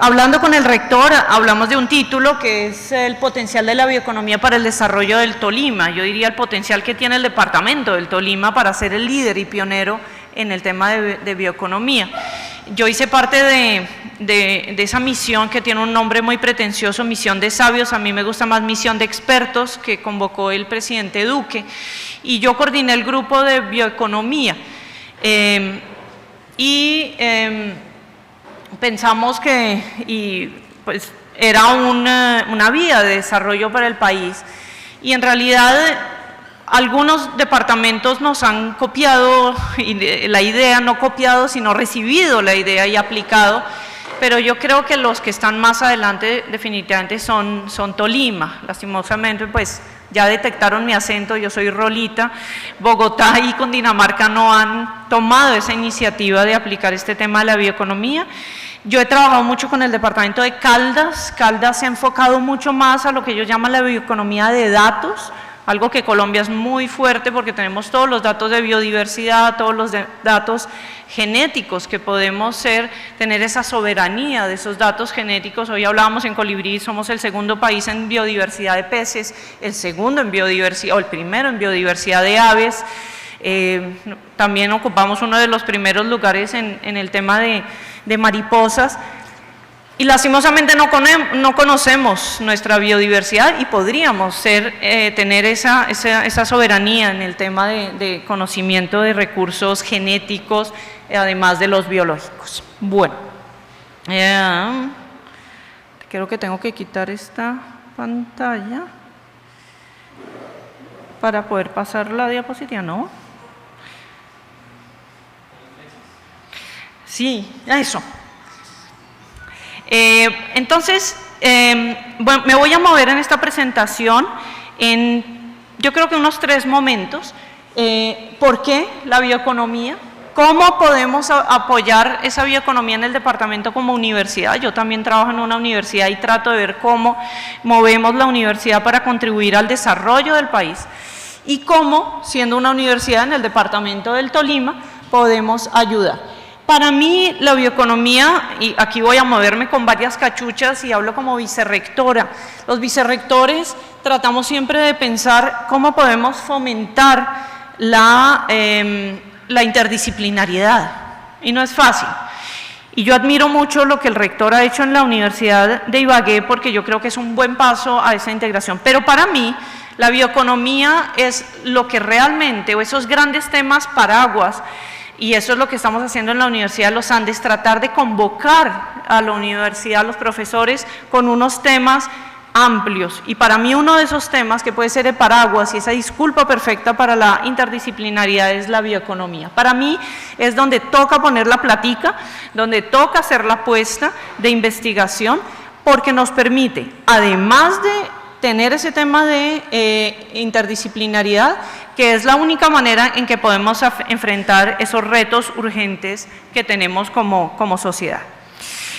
hablando con el rector, hablamos de un título que es el potencial de la bioeconomía para el desarrollo del Tolima. Yo diría el potencial que tiene el departamento del Tolima para ser el líder y pionero en el tema de bioeconomía. Yo hice parte de esa misión que tiene un nombre muy pretencioso, misión de sabios. A mí me gusta más misión de expertos, que convocó el presidente Duque, y yo coordiné el grupo de bioeconomía. Pensamos que pues, era una vía de desarrollo para el país, y en realidad algunos departamentos nos han copiado la idea, no copiado, sino recibido la idea y aplicado, pero yo creo que los que están más adelante definitivamente son Tolima. Lastimosamente, pues ya detectaron mi acento, yo soy rolita. Bogotá y Cundinamarca no han tomado esa iniciativa de aplicar este tema de la bioeconomía. Yo he trabajado mucho con el departamento de Caldas. Caldas se ha enfocado mucho más a lo que ellos llaman la bioeconomía de datos, algo que Colombia es muy fuerte porque tenemos todos los datos de biodiversidad, todos los datos genéticos que podemos tener esa soberanía de esos datos genéticos. Hoy hablábamos en Colibrí, somos el segundo país en biodiversidad de peces, el segundo en biodiversidad, o el primero en biodiversidad de aves. También ocupamos uno de los primeros lugares en el tema de mariposas. Y lastimosamente no conocemos nuestra biodiversidad, y podríamos tener esa soberanía en el tema de conocimiento de recursos genéticos, además de los biológicos. Bueno, creo que tengo que quitar esta pantalla para poder pasar la diapositiva, ¿no? Sí, eso. Entonces, bueno, me voy a mover en esta presentación yo creo que unos 3 momentos. ¿Por qué la bioeconomía? ¿Cómo podemos apoyar esa bioeconomía en el departamento como universidad? Yo también trabajo en una universidad y trato de ver cómo movemos la universidad para contribuir al desarrollo del país, y cómo, siendo una universidad en el departamento del Tolima, podemos ayudar. Para mí, la bioeconomía, y aquí voy a moverme con varias cachuchas y hablo como vicerrectora. Los vicerrectores tratamos siempre de pensar cómo podemos fomentar la interdisciplinariedad, y no es fácil. Y yo admiro mucho lo que el rector ha hecho en la Universidad de Ibagué, porque yo creo que es un buen paso a esa integración. Pero para mí, la bioeconomía es lo que realmente, o esos grandes temas paraguas, y eso es lo que estamos haciendo en la Universidad de los Andes, tratar de convocar a la universidad, a los profesores, con unos temas amplios. Y para mí uno de esos temas que puede ser el paraguas y esa disculpa perfecta para la interdisciplinariedad es la bioeconomía. Para mí es donde toca poner la platica, donde toca hacer la apuesta de investigación, porque nos permite, además de tener ese tema de interdisciplinariedad, que es la única manera en que podemos enfrentar esos retos urgentes que tenemos como sociedad.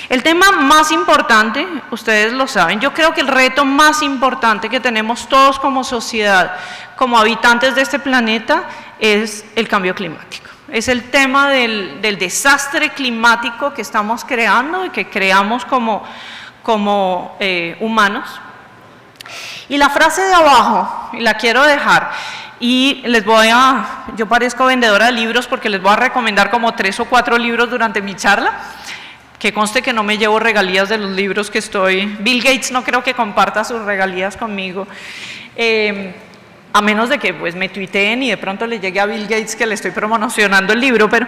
El tema más importante, ustedes lo saben, yo creo que el reto más importante que tenemos todos como sociedad, como habitantes de este planeta, es el cambio climático. Es el tema del desastre climático que estamos creando y que creamos como humanos. Y la frase de abajo, y la quiero dejar, y yo parezco vendedora de libros porque les voy a recomendar como 3 o 4 libros durante mi charla, que conste que no me llevo regalías de los libros que Bill Gates no creo que comparta sus regalías conmigo, a menos de que pues me tuiteen y de pronto le llegue a Bill Gates que le estoy promocionando el libro, pero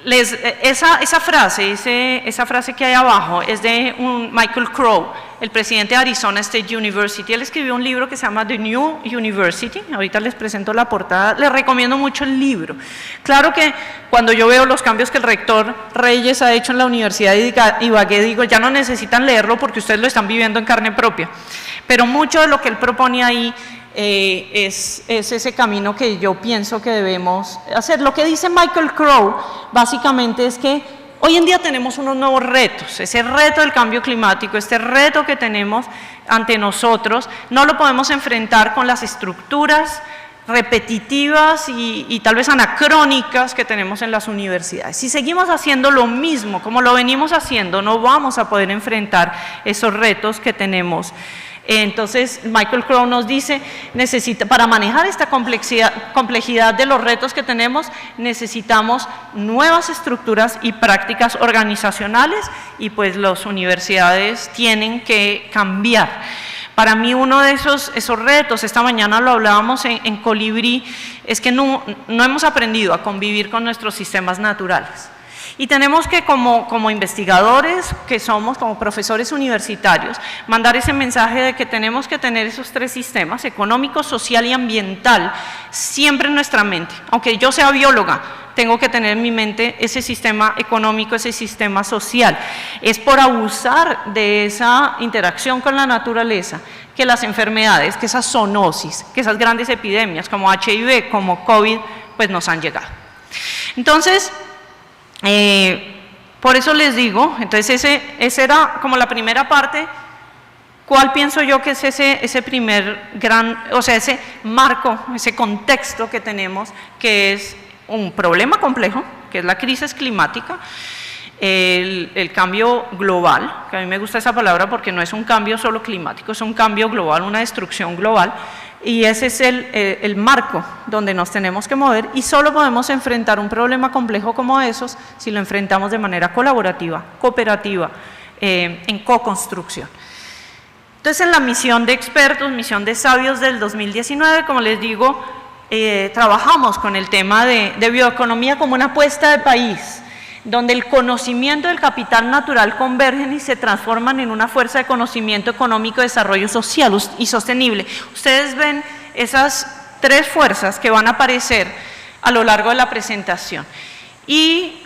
esa frase que hay abajo es de Michael Crow, el presidente de Arizona State University. Él escribió un libro que se llama The New University, ahorita les presento la portada, les recomiendo mucho el libro. Claro que cuando yo veo los cambios que el rector Reyes ha hecho en la Universidad de Ibagué, digo, ya no necesitan leerlo porque ustedes lo están viviendo en carne propia, pero mucho de lo que él propone ahí es ese camino que yo pienso que debemos hacer. Lo que dice Michael Crow básicamente es que hoy en día tenemos unos nuevos retos, ese reto del cambio climático, este reto que tenemos ante nosotros, no lo podemos enfrentar con las estructuras repetitivas y tal vez anacrónicas que tenemos en las universidades. Si seguimos haciendo lo mismo como lo venimos haciendo, no vamos a poder enfrentar esos retos que tenemos. Entonces, Michael Crow nos dice, para manejar esta complejidad de los retos que tenemos, necesitamos nuevas estructuras y prácticas organizacionales y pues las universidades tienen que cambiar. Para mí uno de esos retos, esta mañana lo hablábamos en Colibrí, es que no hemos aprendido a convivir con nuestros sistemas naturales. Y tenemos que, como investigadores que somos, como profesores universitarios, mandar ese mensaje de que tenemos que tener esos tres sistemas, económico, social y ambiental, siempre en nuestra mente. Aunque yo sea bióloga, tengo que tener en mi mente ese sistema económico, ese sistema social. Es por abusar de esa interacción con la naturaleza que las enfermedades, que esas zoonosis, que esas grandes epidemias como HIV, como COVID, pues nos han llegado. Entonces, por eso les digo, entonces ese era como la primera parte. ¿Cuál pienso yo que es ese primer ese marco, ese contexto que tenemos, que es un problema complejo, que es la crisis climática, el cambio global, que a mí me gusta esa palabra porque no es un cambio solo climático, es un cambio global, una destrucción global, y ese es el marco donde nos tenemos que mover, y solo podemos enfrentar un problema complejo como esos si lo enfrentamos de manera colaborativa, cooperativa, en co-construcción. Entonces, en la misión de expertos, misión de sabios del 2019, como les digo, trabajamos con el tema de bioeconomía como una apuesta de país, donde el conocimiento y el capital natural convergen y se transforman en una fuerza de conocimiento económico, desarrollo social y sostenible. Ustedes ven esas tres fuerzas que van a aparecer a lo largo de la presentación. Y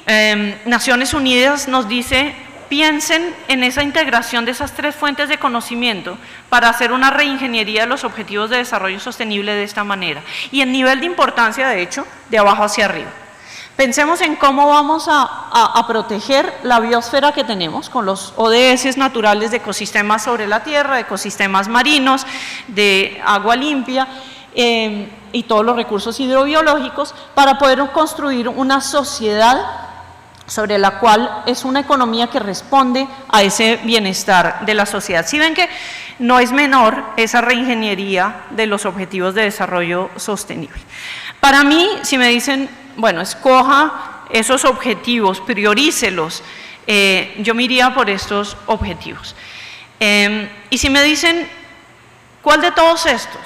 Naciones Unidas nos dice, piensen en esa integración de esas tres fuentes de conocimiento para hacer una reingeniería de los objetivos de desarrollo sostenible de esta manera. Y en nivel de importancia, de hecho, de abajo hacia arriba. Pensemos en cómo vamos a proteger la biosfera que tenemos con los ODS naturales de ecosistemas sobre la tierra, de ecosistemas marinos, de agua limpia y todos los recursos hidrobiológicos para poder construir una sociedad sobre la cual es una economía que responde a ese bienestar de la sociedad. Si ven que no es menor esa reingeniería de los objetivos de desarrollo sostenible. Para mí, si me dicen, bueno, escoja esos objetivos, priorícelos, yo me iría por estos objetivos. Y si me dicen, ¿cuál de todos estos?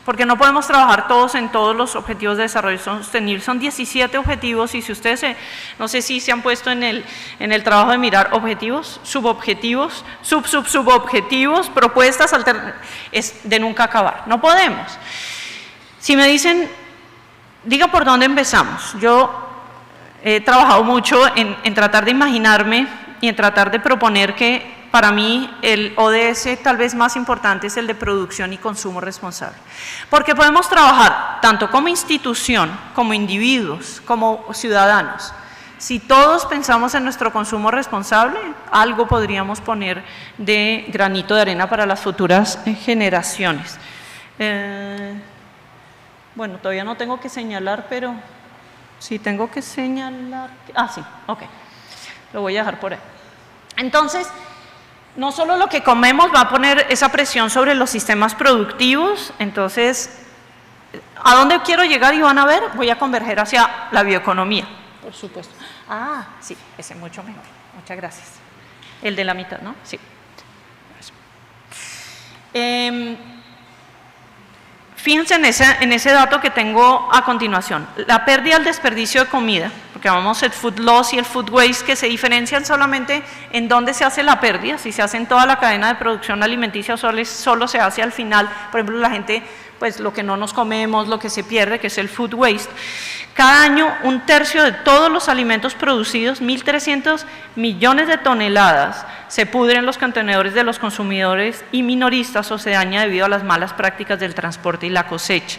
Porque no podemos trabajar todos en todos los objetivos de desarrollo sostenible. Son 17 objetivos y si ustedes, no sé si se han puesto en el trabajo de mirar objetivos, subobjetivos, subobjetivos, propuestas, es de nunca acabar. No podemos. Si me dicen, diga por dónde empezamos. Yo he trabajado mucho en tratar de imaginarme y en tratar de proponer que para mí el ODS tal vez más importante es el de producción y consumo responsable. Porque podemos trabajar tanto como institución, como individuos, como ciudadanos. Si todos pensamos en nuestro consumo responsable, algo podríamos poner de granito de arena para las futuras generaciones. Bueno, todavía no tengo que señalar, pero sí tengo que señalar. Sí, ok. Lo voy a dejar por ahí. Entonces, no solo lo que comemos va a poner esa presión sobre los sistemas productivos, entonces, ¿a dónde quiero llegar? Y van a ver, voy a converger hacia la bioeconomía, por supuesto. Sí, ese es mucho mejor. Muchas gracias. El de la mitad, ¿no? Sí. Fíjense en ese dato que tengo a continuación. La pérdida del desperdicio de comida, porque llamamos el food loss y el food waste, que se diferencian solamente en dónde se hace la pérdida, si se hace en toda la cadena de producción alimenticia o solo se hace al final. Por ejemplo, la gente, pues lo que no nos comemos, lo que se pierde, que es el food waste. Cada año, 1/3 de todos los alimentos producidos, 1.300 millones de toneladas, se pudren en los contenedores de los consumidores y minoristas o se daña debido a las malas prácticas del transporte y la cosecha.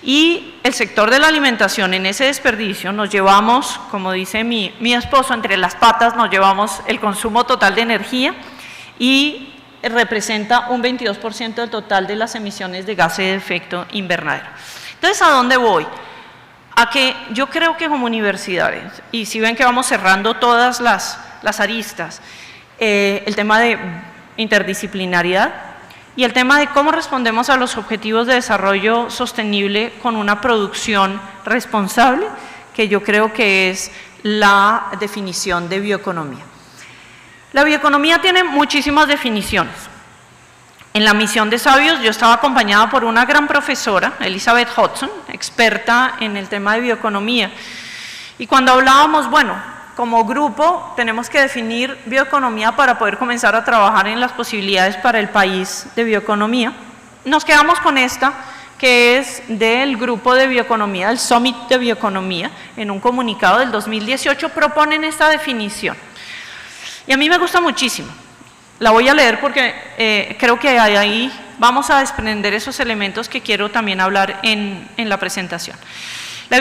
Y el sector de la alimentación, en ese desperdicio nos llevamos, como dice mi esposo, entre las patas nos llevamos el consumo total de energía y representa un 22% del total de las emisiones de gases de efecto invernadero. Entonces, ¿a dónde voy? A que yo creo que como universidades, y si ven que vamos cerrando todas las aristas, el tema de interdisciplinariedad y el tema de cómo respondemos a los objetivos de desarrollo sostenible con una producción responsable, que yo creo que es la definición de bioeconomía. La bioeconomía tiene muchísimas definiciones. En la misión de Sabios yo estaba acompañada por una gran profesora, Elizabeth Hudson, experta en el tema de bioeconomía. Y cuando hablábamos, bueno, como grupo tenemos que definir bioeconomía para poder comenzar a trabajar en las posibilidades para el país de bioeconomía, nos quedamos con esta, que es del grupo de bioeconomía, del Summit de Bioeconomía, en un comunicado del 2018 proponen esta definición. Y a mí me gusta muchísimo. La voy a leer porque creo que ahí vamos a desprender esos elementos que quiero también hablar en la presentación. La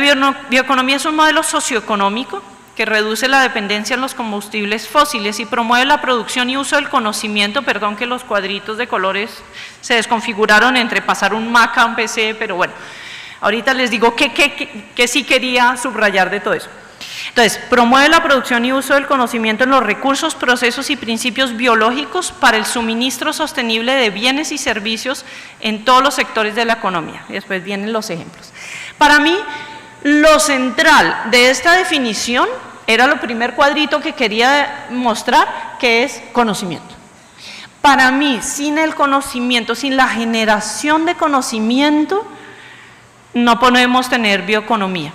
bioeconomía es un modelo socioeconómico que reduce la dependencia en los combustibles fósiles y promueve la producción y uso del conocimiento. Perdón que los cuadritos de colores se desconfiguraron entre pasar un Mac a un PC, pero bueno, ahorita les digo que sí quería subrayar de todo eso. Entonces, promueve la producción y uso del conocimiento en los recursos, procesos y principios biológicos para el suministro sostenible de bienes y servicios en todos los sectores de la economía. Y después vienen los ejemplos. Para mí, lo central de esta definición era el primer cuadrito que quería mostrar, que es conocimiento. Para mí, sin el conocimiento, sin la generación de conocimiento, no podemos tener bioeconomía.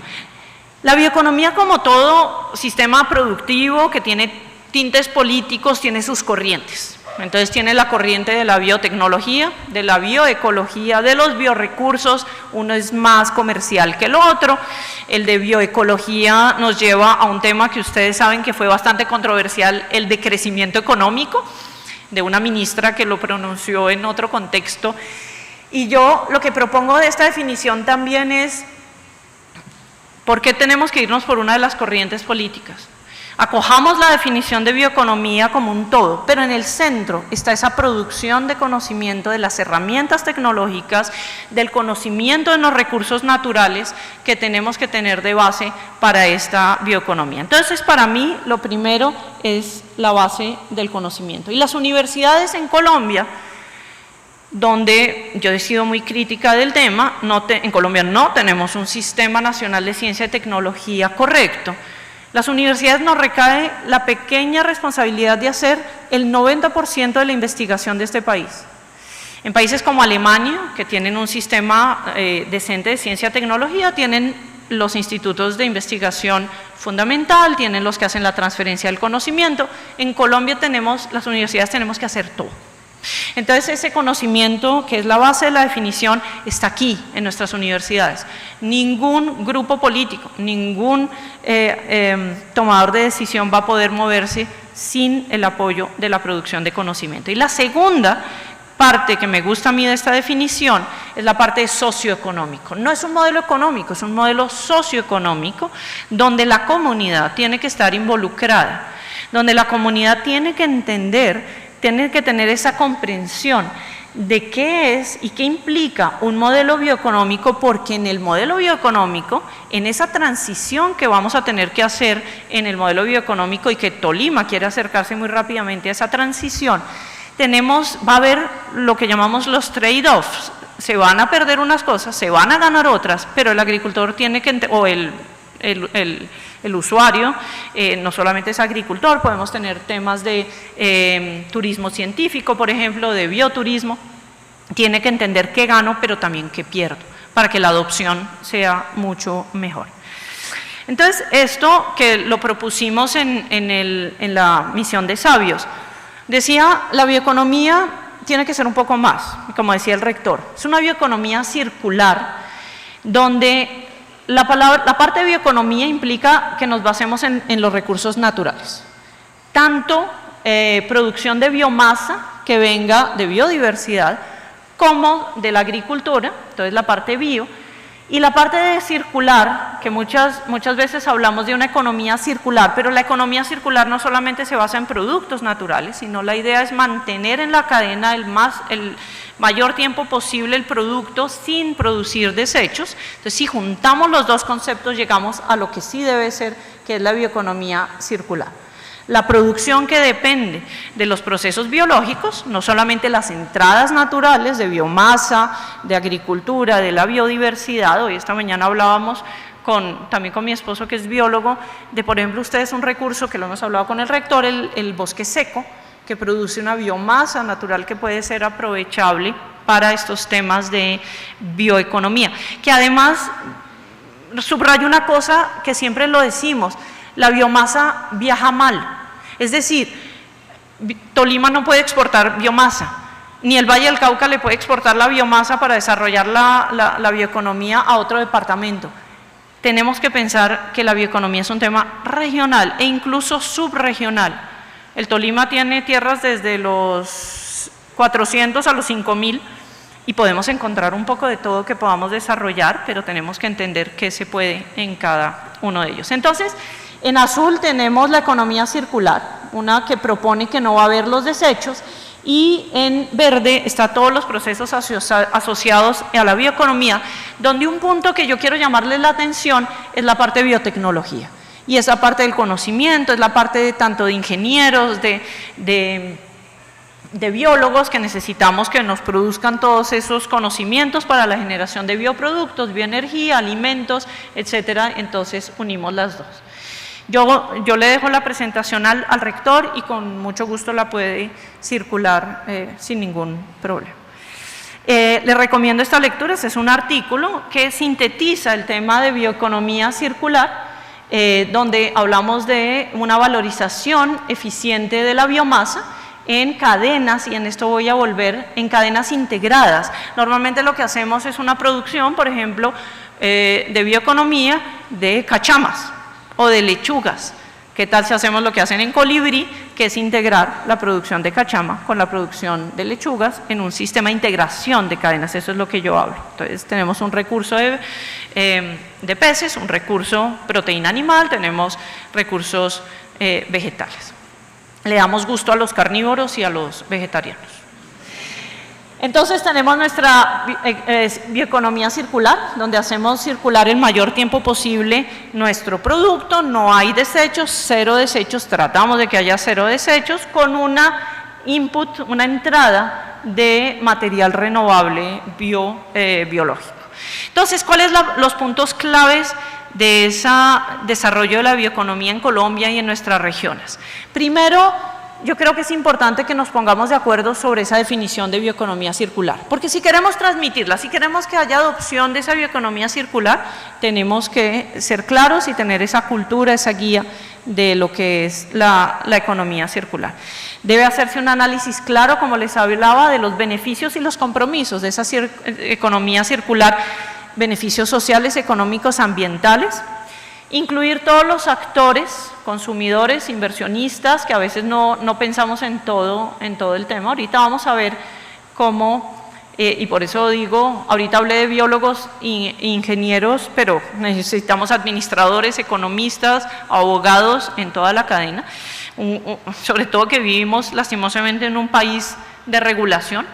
La bioeconomía, como todo sistema productivo que tiene tintes políticos, tiene sus corrientes. Entonces tiene la corriente de la biotecnología, de la bioecología, de los biorecursos, uno es más comercial que el otro. El de bioecología nos lleva a un tema que ustedes saben que fue bastante controversial, el de crecimiento económico, de una ministra que lo pronunció en otro contexto. Y yo lo que propongo de esta definición también es, ¿por qué tenemos que irnos por una de las corrientes políticas? Acojamos la definición de bioeconomía como un todo, pero en el centro está esa producción de conocimiento de las herramientas tecnológicas, del conocimiento de los recursos naturales que tenemos que tener de base para esta bioeconomía. Entonces, para mí, lo primero es la base del conocimiento. Y las universidades en Colombia, donde yo he sido muy crítica del tema, en Colombia no tenemos un sistema nacional de ciencia y tecnología correcto. Las universidades nos recae la pequeña responsabilidad de hacer el 90% de la investigación de este país. En países como Alemania, que tienen un sistema decente de ciencia y tecnología, tienen los institutos de investigación fundamental, tienen los que hacen la transferencia del conocimiento. En Colombia las universidades tenemos que hacer todo. Entonces ese conocimiento, que es la base de la definición, está aquí en nuestras universidades. Ningún grupo político, ningún tomador de decisión va a poder moverse sin el apoyo de la producción de conocimiento. Y la segunda parte que me gusta a mí de esta definición es la parte socioeconómico. No es un modelo económico, es un modelo socioeconómico donde la comunidad tiene que estar involucrada, donde la comunidad tiene que entender, tiene que tener esa comprensión de qué es y qué implica un modelo bioeconómico, porque en el modelo bioeconómico, en esa transición que vamos a tener que hacer en el modelo bioeconómico, y que Tolima quiere acercarse muy rápidamente a esa transición, va a haber lo que llamamos los trade-offs. Se van a perder unas cosas, se van a ganar otras, pero el agricultor tiene que, o el usuario, no solamente es agricultor, podemos tener temas de turismo científico, por ejemplo, de bioturismo, tiene que entender qué gano, pero también qué pierdo, para que la adopción sea mucho mejor. Entonces, esto que lo propusimos en la misión de Sabios, decía, la bioeconomía tiene que ser un poco más, como decía el rector, es una bioeconomía circular, donde la parte de bioeconomía implica que nos basemos en los recursos naturales, tanto producción de biomasa que venga de biodiversidad como de la agricultura, entonces la parte bio, Y la parte de circular, que muchas veces hablamos de una economía circular, pero la economía circular no solamente se basa en productos naturales, sino la idea es mantener en la cadena el mayor tiempo posible el producto sin producir desechos. Entonces, si juntamos los dos conceptos, llegamos a lo que sí debe ser, que es la bioeconomía circular. La producción que depende de los procesos biológicos, no solamente las entradas naturales de biomasa, de agricultura, de la biodiversidad. Hoy esta mañana hablábamos también con mi esposo, que es biólogo, de, por ejemplo, ustedes un recurso que lo hemos hablado con el rector, el bosque seco, que produce una biomasa natural que puede ser aprovechable para estos temas de bioeconomía. Que además, subrayo una cosa que siempre lo decimos, la biomasa viaja mal. Es decir, Tolima no puede exportar biomasa, ni el Valle del Cauca le puede exportar la biomasa para desarrollar la bioeconomía a otro departamento. Tenemos que pensar que la bioeconomía es un tema regional e incluso subregional. El Tolima tiene tierras desde los 400 a los 5000 y podemos encontrar un poco de todo que podamos desarrollar, pero tenemos que entender qué se puede en cada uno de ellos. Entonces, en azul tenemos la economía circular, una que propone que no va a haber los desechos, y en verde están todos los procesos asociados a la bioeconomía, donde un punto que yo quiero llamarles la atención es la parte de biotecnología. Y esa parte del conocimiento, es la parte tanto de ingenieros, de biólogos, que necesitamos que nos produzcan todos esos conocimientos para la generación de bioproductos, bioenergía, alimentos, etcétera. Entonces unimos las dos. Yo le dejo la presentación al rector y con mucho gusto la puede circular sin ningún problema. Le recomiendo esta lectura. Este es un artículo que sintetiza el tema de bioeconomía circular, donde hablamos de una valorización eficiente de la biomasa en cadenas, y en esto voy a volver, en cadenas integradas. Normalmente lo que hacemos es una producción, por ejemplo, de bioeconomía de cachamas o de lechugas. ¿Qué tal si hacemos lo que hacen en Colibrí, que es integrar la producción de cachama con la producción de lechugas en un sistema de integración de cadenas? Eso es lo que yo hablo. Entonces tenemos un recurso de peces, un recurso proteína animal, tenemos recursos vegetales. Le damos gusto a los carnívoros y a los vegetarianos. Entonces tenemos nuestra bioeconomía circular, donde hacemos circular el mayor tiempo posible nuestro producto, no hay desechos, cero desechos, tratamos de que haya cero desechos, con una input, una entrada de material renovable biológico. Entonces, ¿cuáles son los puntos claves de ese desarrollo de la bioeconomía en Colombia y en nuestras regiones? Primero, yo creo que es importante que nos pongamos de acuerdo sobre esa definición de bioeconomía circular, porque si queremos transmitirla, si queremos que haya adopción de esa bioeconomía circular, tenemos que ser claros y tener esa cultura, esa guía de lo que es la economía circular. Debe hacerse un análisis claro, como les hablaba, de los beneficios y los compromisos de esa economía circular, beneficios sociales, económicos, ambientales. Incluir todos los actores, consumidores, inversionistas, que a veces no pensamos en todo el tema. Ahorita vamos a ver cómo, y por eso digo, ahorita hablé de biólogos e ingenieros, pero necesitamos administradores, economistas, abogados en toda la cadena, sobre todo que vivimos lastimosamente en un país de regulación.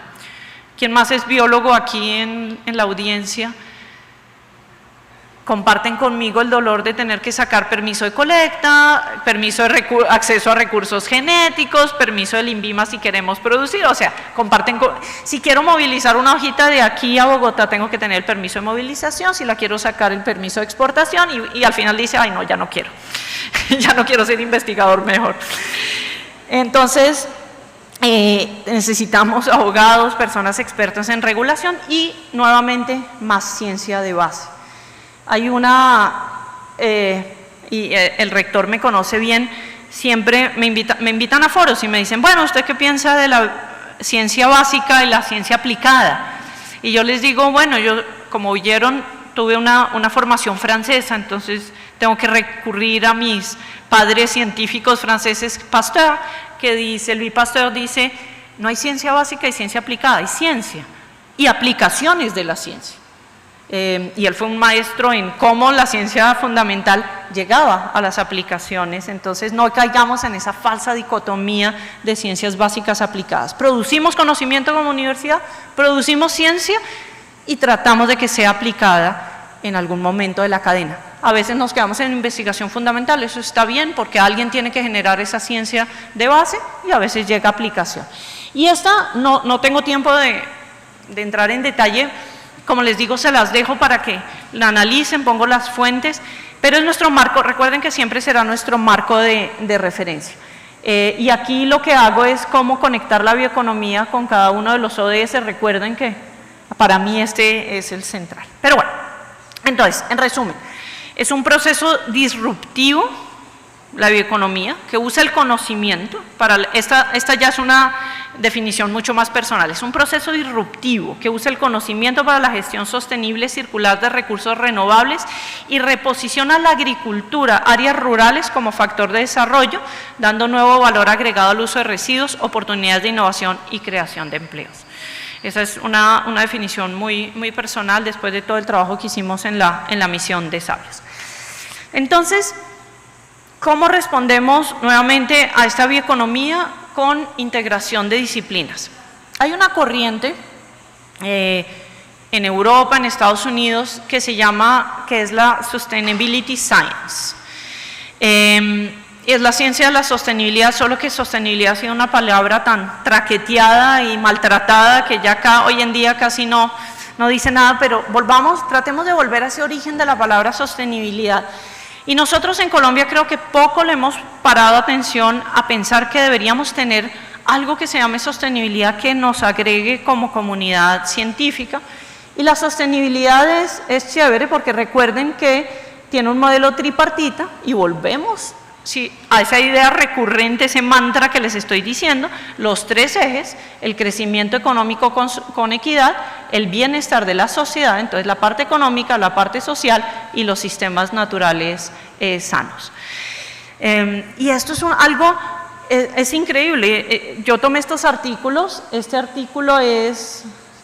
¿Quién más es biólogo aquí en la audiencia? Comparten conmigo el dolor de tener que sacar permiso de colecta, permiso de acceso a recursos genéticos, permiso del INVIMA si queremos producir. O sea, comparten, si quiero movilizar una hojita de aquí a Bogotá, tengo que tener el permiso de movilización, si la quiero sacar, el permiso de exportación, y al final dice, ay no, ya no quiero, ya no quiero ser investigador mejor. Entonces, necesitamos abogados, personas expertas en regulación y, nuevamente, más ciencia de base. Hay y el rector me conoce bien, siempre me invitan a foros y me dicen, bueno, ¿usted qué piensa de la ciencia básica y la ciencia aplicada? Y yo les digo, bueno, yo, como oyeron, tuve una formación francesa, entonces tengo que recurrir a mis padres científicos franceses, Pasteur, Louis Pasteur dice, no hay ciencia básica y ciencia aplicada, hay ciencia y aplicaciones de la ciencia. y él fue un maestro en cómo la ciencia fundamental llegaba a las aplicaciones. Entonces no caigamos en esa falsa dicotomía de ciencias básicas aplicadas. Producimos conocimiento como universidad, producimos ciencia y tratamos de que sea aplicada en algún momento de la cadena. A veces nos quedamos en investigación fundamental, eso está bien porque alguien tiene que generar esa ciencia de base y a veces llega a aplicación. Y esta no tengo tiempo de entrar en detalle. Como les digo, se las dejo para que la analicen, pongo las fuentes, pero es nuestro marco, recuerden que siempre será nuestro marco de referencia. Y aquí lo que hago es cómo conectar la bioeconomía con cada uno de los ODS, recuerden que para mí este es el central. Pero bueno, entonces, en resumen, es un proceso disruptivo, la bioeconomía, que usa el conocimiento, esta ya es una definición mucho más personal, es un proceso disruptivo que usa el conocimiento para la gestión sostenible circular de recursos renovables y reposiciona la agricultura, áreas rurales como factor de desarrollo, dando nuevo valor agregado al uso de residuos, oportunidades de innovación y creación de empleos. Esa es una definición muy personal después de todo el trabajo que hicimos en la misión de Sabios. Entonces, ¿cómo respondemos nuevamente a esta bioeconomía? Con integración de disciplinas. Hay una corriente en Europa, en Estados Unidos, que es la Sustainability Science. Es la ciencia de la sostenibilidad, solo que sostenibilidad ha sido una palabra tan traqueteada y maltratada que ya acá hoy en día casi no dice nada, pero tratemos de volver a ese origen de la palabra sostenibilidad. Y nosotros en Colombia creo que poco le hemos parado atención a pensar que deberíamos tener algo que se llame sostenibilidad que nos agregue como comunidad científica. Y la sostenibilidad es chévere porque recuerden que tiene un modelo tripartita y volvemos a esa idea recurrente, ese mantra que les estoy diciendo, los tres ejes, el crecimiento económico con equidad, el bienestar de la sociedad, entonces la parte económica, la parte social y los sistemas naturales sanos. Y esto es es increíble. Yo tomé estos artículos, este artículo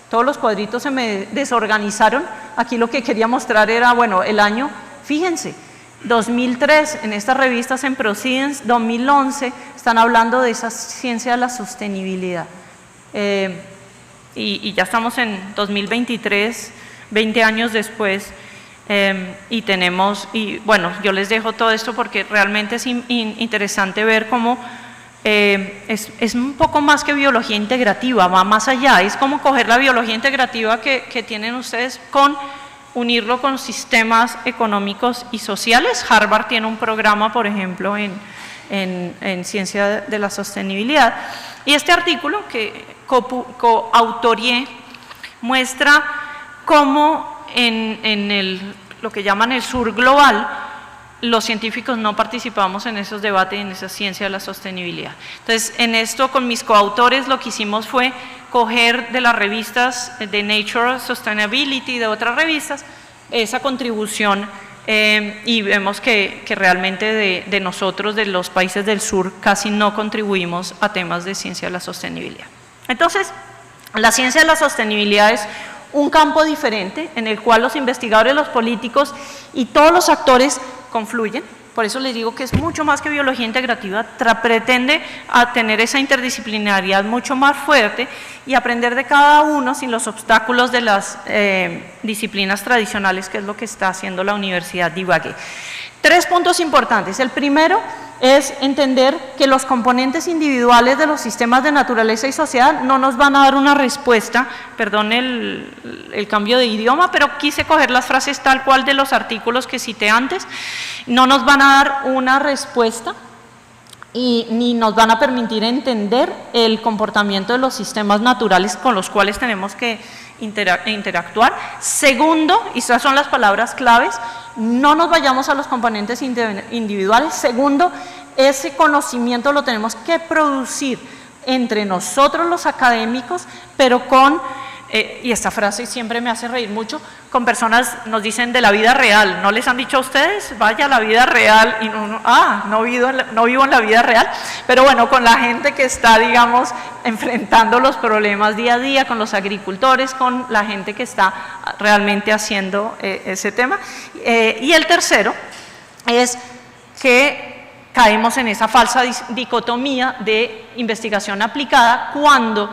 todos los cuadritos se me desorganizaron, aquí lo que quería mostrar era, bueno, el año, fíjense, 2003, en estas revistas en Proceedings, 2011, están hablando de esa ciencia de la sostenibilidad. Y ya estamos en 2023, 20 años después, y bueno, yo les dejo todo esto porque realmente es interesante ver cómo es un poco más que biología integrativa, va más allá, es como coger la biología integrativa que tienen ustedes unirlo con sistemas económicos y sociales. Harvard tiene un programa, por ejemplo, en ciencia de la sostenibilidad. Y este artículo que coautorié muestra cómo en lo que llaman el sur global, los científicos no participamos en esos debates y en esa ciencia de la sostenibilidad. Entonces, en esto con mis coautores lo que hicimos fue coger de las revistas de Nature, Sustainability, de otras revistas, esa contribución y vemos que realmente de nosotros, de los países del sur, casi no contribuimos a temas de ciencia de la sostenibilidad. Entonces, la ciencia de la sostenibilidad es un campo diferente en el cual los investigadores, los políticos y todos los actores confluyen. Por eso les digo que es mucho más que biología integrativa, pretende tener esa interdisciplinariedad mucho más fuerte y aprender de cada uno sin los obstáculos de las disciplinas tradicionales, que es lo que está haciendo la Universidad de Ibagué. 3 puntos importantes. El primero es entender que los componentes individuales de los sistemas de naturaleza y sociedad no nos van a dar una respuesta, perdón el cambio de idioma, pero quise coger las frases tal cual de los artículos que cité antes, no nos van a dar una respuesta y ni nos van a permitir entender el comportamiento de los sistemas naturales con los cuales tenemos que interactuar. Segundo, y estas son las palabras claves, no nos vayamos a los componentes individuales. Segundo, ese conocimiento lo tenemos que producir entre nosotros los académicos, pero con y esta frase siempre me hace reír mucho, con personas nos dicen de la vida real, ¿no les han dicho a ustedes? Vaya a la vida real, y no vivo en la vida real, pero bueno, con la gente que está, digamos, enfrentando los problemas día a día, con los agricultores, con la gente que está realmente haciendo ese tema. Y el tercero es que caemos en esa falsa dicotomía de investigación aplicada cuando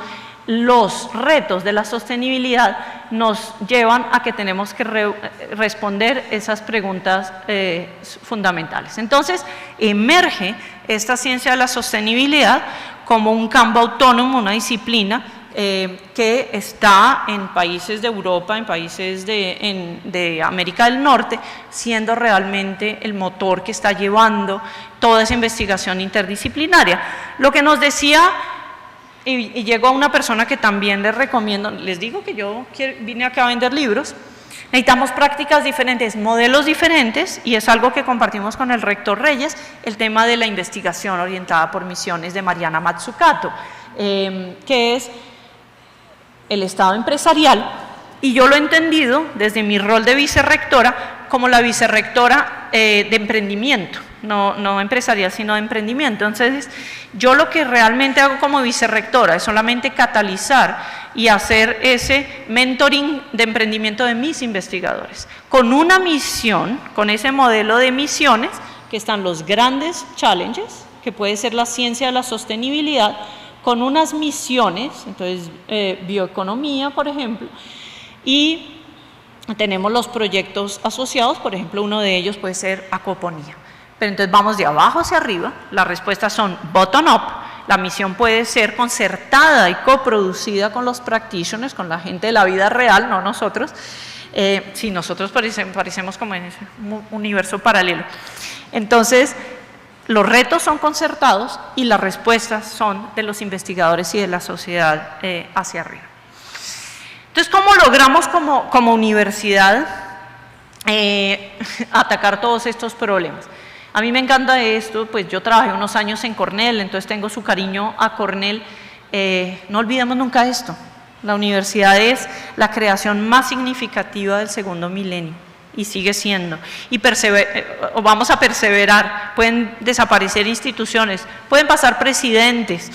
los retos de la sostenibilidad nos llevan a que tenemos que responder esas preguntas fundamentales. Entonces, emerge esta ciencia de la sostenibilidad como un campo autónomo, una disciplina que está en países de Europa, en países de América del Norte, siendo realmente el motor que está llevando toda esa investigación interdisciplinaria. Lo que nos decía, y llegó una persona que también les recomiendo, les digo que yo vine acá a vender libros, necesitamos prácticas diferentes, modelos diferentes, y es algo que compartimos con el rector Reyes, el tema de la investigación orientada por misiones de Mariana Mazzucato, que es el Estado empresarial, y yo lo he entendido desde mi rol de vicerrectora como la vicerrectora de emprendimiento, no empresarial, sino de emprendimiento. Entonces, yo lo que realmente hago como vicerrectora es solamente catalizar y hacer ese mentoring de emprendimiento de mis investigadores, con una misión, con ese modelo de misiones, que están los grandes challenges, que puede ser la ciencia de la sostenibilidad, con unas misiones, entonces bioeconomía, por ejemplo, y tenemos los proyectos asociados, por ejemplo, uno de ellos puede ser acuaponía. Pero entonces vamos de abajo hacia arriba, las respuestas son bottom-up, la misión puede ser concertada y coproducida con los practitioners, con la gente de la vida real, no nosotros, si nosotros parecemos como en ese universo paralelo. Entonces, los retos son concertados y las respuestas son de los investigadores y de la sociedad hacia arriba. Entonces, ¿cómo logramos como universidad atacar todos estos problemas? A mí me encanta esto, pues yo trabajé unos años en Cornell, entonces tengo su cariño a Cornell. No olvidemos nunca esto, la universidad es la creación más significativa del segundo milenio. Y sigue siendo, y vamos a perseverar. Pueden desaparecer instituciones, pueden pasar presidentes,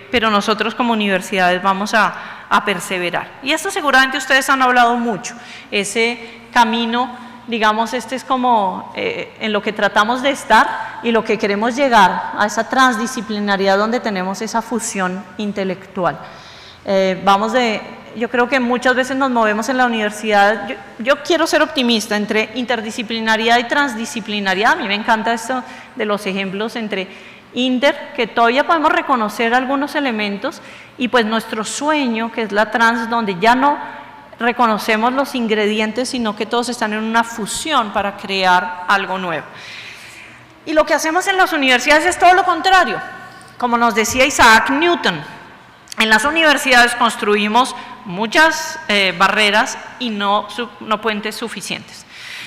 pero nosotros como universidades vamos a perseverar. Y esto seguramente ustedes han hablado mucho, ese camino, digamos, este es como en lo que tratamos de estar y lo que queremos llegar a esa transdisciplinariedad donde tenemos esa fusión intelectual. Yo creo que muchas veces nos movemos en la universidad, yo quiero ser optimista, entre interdisciplinariedad y transdisciplinariedad. A mí me encanta esto de los ejemplos entre que todavía podemos reconocer algunos elementos, y pues nuestro sueño, que es la trans, donde ya no reconocemos los ingredientes, sino que todos están en una fusión para crear algo nuevo. Y lo que hacemos en las universidades es todo lo contrario, como nos decía Isaac Newton. En las universidades construimos muchas barreras y no puentes suficientes.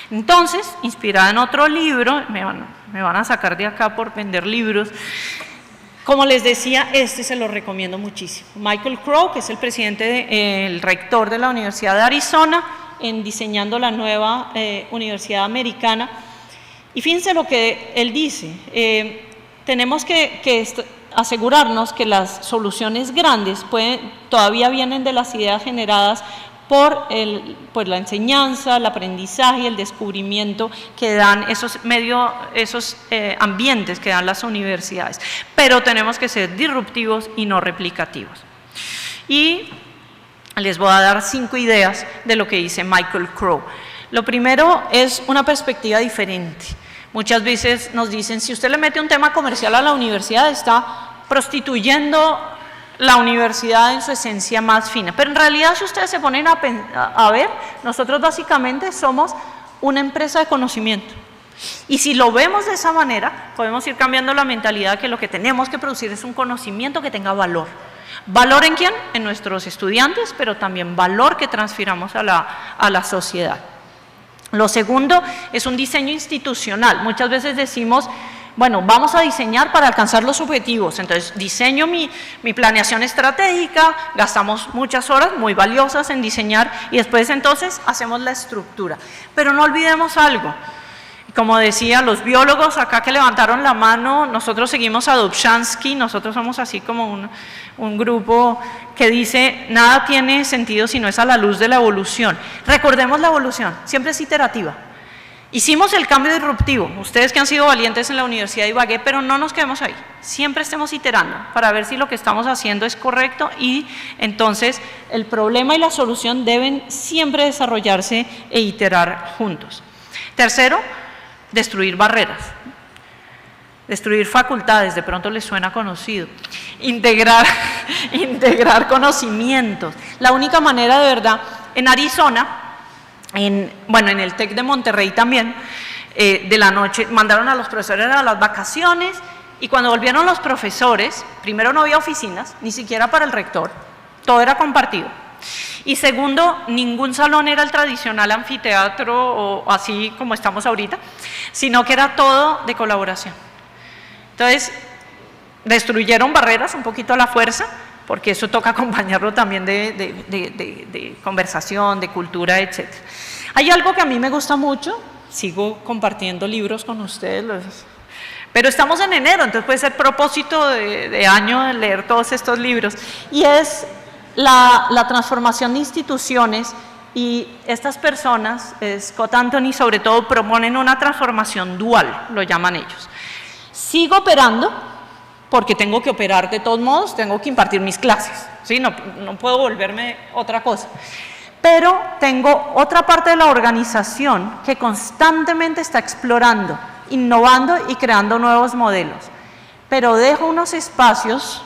Entonces, inspirada en otro libro, me van a sacar de acá por vender libros, como les decía, se lo recomiendo muchísimo. Michael Crow, que es el presidente, el rector de la Universidad de Arizona, en diseñando la nueva Universidad Americana. Y fíjense lo que él dice, tenemos que asegurarnos que las soluciones grandes todavía vienen de las ideas generadas por la enseñanza, el aprendizaje, el descubrimiento que dan esos ambientes que dan las universidades. Pero tenemos que ser disruptivos y no replicativos. Y les voy a dar 5 ideas de lo que dice Michael Crow. Lo primero es una perspectiva diferente. Muchas veces nos dicen, si usted le mete un tema comercial a la universidad, está prostituyendo la universidad en su esencia más fina. Pero en realidad, si ustedes se ponen a ver, nosotros básicamente somos una empresa de conocimiento. Y si lo vemos de esa manera, podemos ir cambiando la mentalidad, que lo que tenemos que producir es un conocimiento que tenga valor. ¿Valor en quién? En nuestros estudiantes, pero también valor que transfiramos a la sociedad. Lo segundo es un diseño institucional. Muchas veces decimos, Bueno, vamos a diseñar para alcanzar los objetivos. Entonces, diseño mi planeación estratégica, gastamos muchas horas muy valiosas en diseñar y después entonces hacemos la estructura. Pero no olvidemos algo. Como decía, los biólogos acá que levantaron la mano, nosotros seguimos a Dobzhansky, nosotros somos así como un grupo que dice, nada tiene sentido si no es a la luz de la evolución. Recordemos la evolución, siempre es iterativa. Hicimos el cambio disruptivo, ustedes que han sido valientes en la Universidad de Ibagué, pero no nos quedemos ahí, siempre estemos iterando para ver si lo que estamos haciendo es correcto y entonces el problema y la solución deben siempre desarrollarse e iterar juntos. Tercero, destruir barreras, destruir facultades, de pronto les suena conocido, integrar conocimientos. La única manera de verdad, en Arizona, en el TEC de Monterrey también, de la noche, mandaron a los profesores a las vacaciones y cuando volvieron los profesores, primero no había oficinas, ni siquiera para el rector, todo era compartido. Y segundo, ningún salón era el tradicional anfiteatro o así como estamos ahorita, sino que era todo de colaboración. Entonces, destruyeron barreras un poquito a la fuerza, porque eso toca acompañarlo también de conversación, de cultura, etc. Hay algo que a mí me gusta mucho, sigo compartiendo libros con ustedes, pero estamos en enero, entonces puede ser propósito de año de leer todos estos libros, y es la transformación de instituciones, y estas personas, Scott Anthony sobre todo, proponen una transformación dual, lo llaman ellos. Sigo operando, porque tengo que operar de todos modos, tengo que impartir mis clases, ¿sí? No puedo volverme otra cosa. Pero tengo otra parte de la organización que constantemente está explorando, innovando y creando nuevos modelos. Pero dejo unos espacios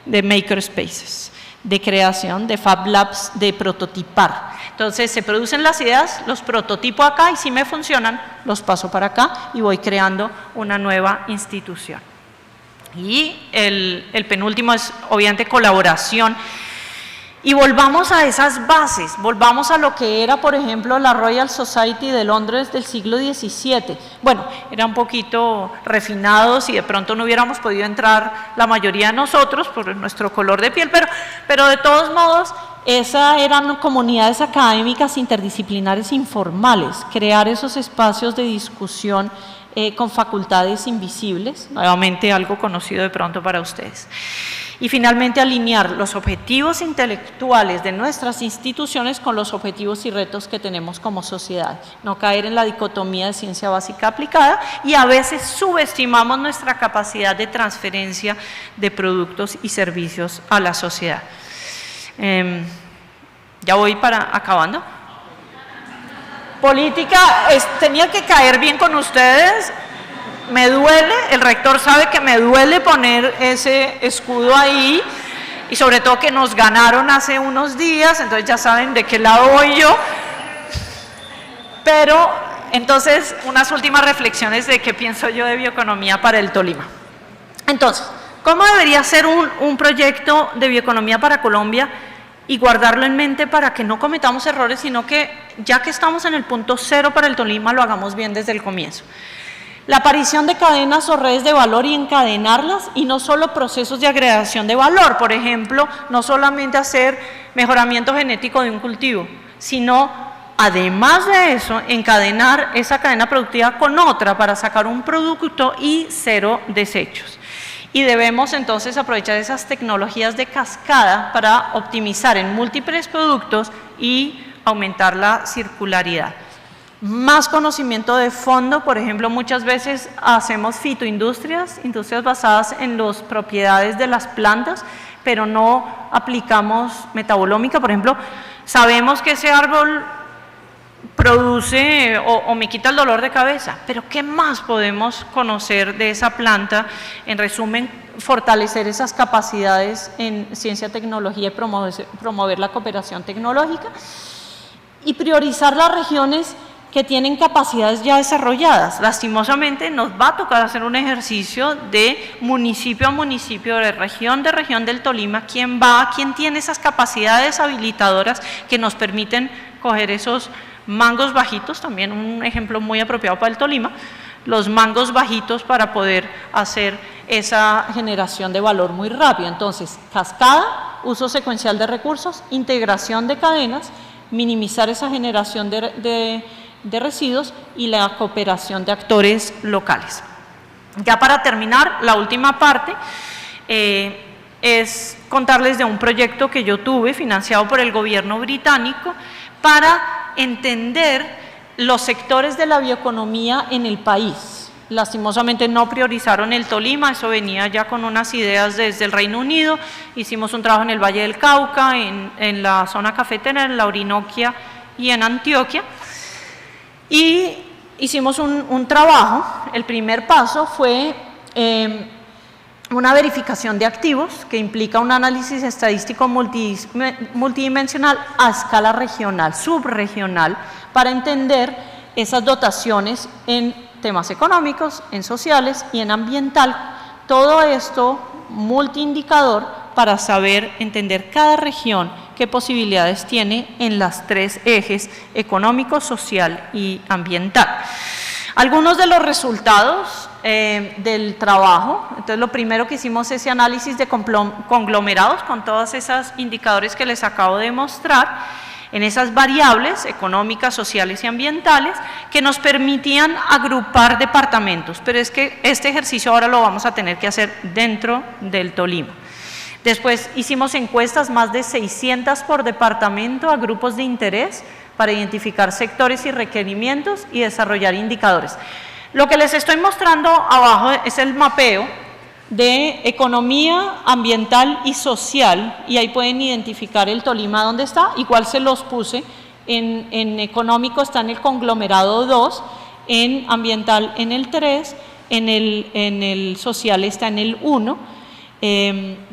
de makerspaces, de creación, de Fab Labs, de prototipar. Entonces se producen las ideas, los prototipo acá y si me funcionan, los paso para acá y voy creando una nueva institución. Y el penúltimo es obviamente colaboración. Y volvamos a esas bases, volvamos a lo que era, por ejemplo, la Royal Society de Londres del siglo XVII. Bueno, eran un poquito refinados y de pronto no hubiéramos podido entrar la mayoría de nosotros por nuestro color de piel, pero de todos modos, esas eran comunidades académicas interdisciplinares informales, crear esos espacios de discusión con facultades invisibles, nuevamente algo conocido de pronto para ustedes. Y finalmente alinear los objetivos intelectuales de nuestras instituciones con los objetivos y retos que tenemos como sociedad. No caer en la dicotomía de ciencia básica aplicada y a veces subestimamos nuestra capacidad de transferencia de productos y servicios a la sociedad. Ya voy acabando. Política, tenía que caer bien con ustedes. Me duele, el rector sabe que me duele poner ese escudo ahí y sobre todo que nos ganaron hace unos días, entonces ya saben de qué lado voy yo. Pero entonces unas últimas reflexiones de qué pienso yo de bioeconomía para el Tolima. Entonces, ¿cómo debería ser un proyecto de bioeconomía para Colombia y guardarlo en mente para que no cometamos errores, sino que ya que estamos en el punto cero para el Tolima lo hagamos bien desde el comienzo? La aparición de cadenas o redes de valor y encadenarlas, y no solo procesos de agregación de valor, por ejemplo, no solamente hacer mejoramiento genético de un cultivo, sino, además de eso, encadenar esa cadena productiva con otra para sacar un producto y cero desechos. Y debemos entonces aprovechar esas tecnologías de cascada para optimizar en múltiples productos y aumentar la circularidad. Más conocimiento de fondo, por ejemplo, muchas veces hacemos fitoindustrias, industrias basadas en las propiedades de las plantas, pero no aplicamos metabolómica. Por ejemplo, sabemos que ese árbol produce o me quita el dolor de cabeza, pero ¿qué más podemos conocer de esa planta? En resumen, fortalecer esas capacidades en ciencia, tecnología y promover la cooperación tecnológica y priorizar las regiones que tienen capacidades ya desarrolladas. Lastimosamente nos va a tocar hacer un ejercicio de municipio a municipio, de región del Tolima, quién tiene esas capacidades habilitadoras que nos permiten coger esos mangos bajitos, también un ejemplo muy apropiado para el Tolima, los mangos bajitos para poder hacer esa generación de valor muy rápido. Entonces, cascada, uso secuencial de recursos, integración de cadenas, minimizar esa generación de residuos y la cooperación de actores locales. Ya para terminar, la última parte es contarles de un proyecto que yo tuve financiado por el gobierno británico para entender los sectores de la bioeconomía en el país. Lastimosamente no priorizaron el Tolima, eso venía ya con unas ideas desde el Reino Unido. Hicimos un trabajo en el Valle del Cauca, en la zona cafetera, en la Orinoquia y en Antioquia. Y hicimos un trabajo. El primer paso fue una verificación de activos que implica un análisis estadístico multidimensional a escala regional, subregional, para entender esas dotaciones en temas económicos, en sociales y en ambiental. Todo esto multiindicador para saber entender cada región qué posibilidades tiene en las tres ejes económico, social y ambiental. Algunos de los resultados del trabajo. Entonces, lo primero que hicimos es ese análisis de conglomerados con todos esos indicadores que les acabo de mostrar, en esas variables económicas, sociales y ambientales que nos permitían agrupar departamentos, pero es que este ejercicio ahora lo vamos a tener que hacer dentro del Tolima. Después hicimos encuestas, más de 600 por departamento, a grupos de interés para identificar sectores y requerimientos y desarrollar indicadores. Lo que les estoy mostrando abajo es el mapeo de economía ambiental y social, y ahí pueden identificar el Tolima dónde está. Igual se los puse, en económico está en el conglomerado 2, en ambiental en el 3, en el social está en el 1.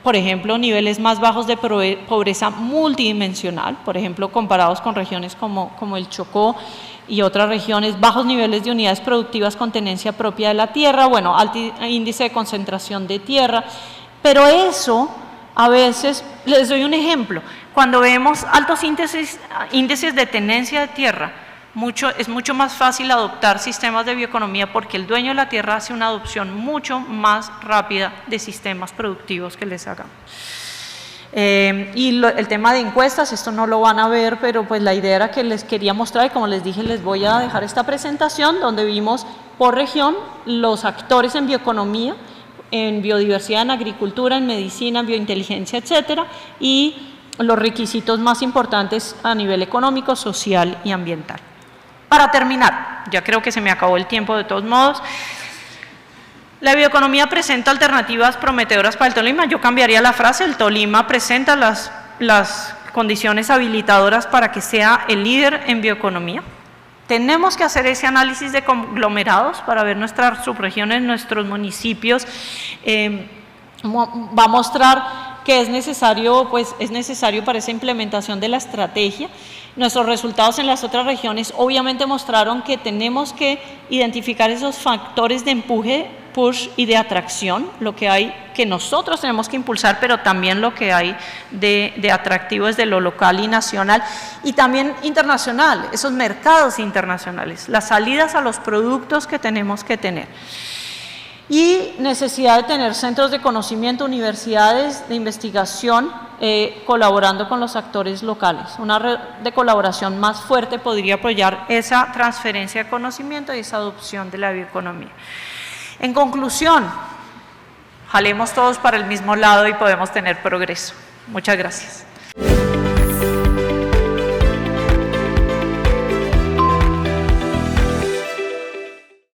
Por ejemplo, niveles más bajos de pobreza multidimensional, por ejemplo, comparados con regiones como el Chocó y otras regiones, bajos niveles de unidades productivas con tenencia propia de la tierra, bueno, alto índice de concentración de tierra, pero eso a veces, les doy un ejemplo, cuando vemos altos índices de tenencia de tierra, es mucho más fácil adoptar sistemas de bioeconomía porque el dueño de la tierra hace una adopción mucho más rápida de sistemas productivos que les hagamos. El tema de encuestas, esto no lo van a ver, pero pues la idea era que les quería mostrar, y como les dije, les voy a dejar esta presentación donde vimos por región los actores en bioeconomía, en biodiversidad, en agricultura, en medicina, en biointeligencia, etcétera, y los requisitos más importantes a nivel económico, social y ambiental. Para terminar, ya creo que se me acabó el tiempo de todos modos, la bioeconomía presenta alternativas prometedoras para el Tolima. Yo cambiaría la frase, el Tolima presenta las condiciones habilitadoras para que sea el líder en bioeconomía. Tenemos que hacer ese análisis de conglomerados para ver nuestras subregiones, nuestros municipios. Va a mostrar que es necesario para esa implementación de la estrategia. Nuestros resultados en las otras regiones obviamente mostraron que tenemos que identificar esos factores de empuje, push y de atracción, lo que hay que nosotros tenemos que impulsar, pero también lo que hay de atractivo desde lo local y nacional, y también internacional, esos mercados internacionales, las salidas a los productos que tenemos que tener. Y necesidad de tener centros de conocimiento, universidades de investigación, colaborando con los actores locales. Una red de colaboración más fuerte podría apoyar esa transferencia de conocimiento y esa adopción de la bioeconomía. En conclusión, jalemos todos para el mismo lado y podemos tener progreso. Muchas gracias.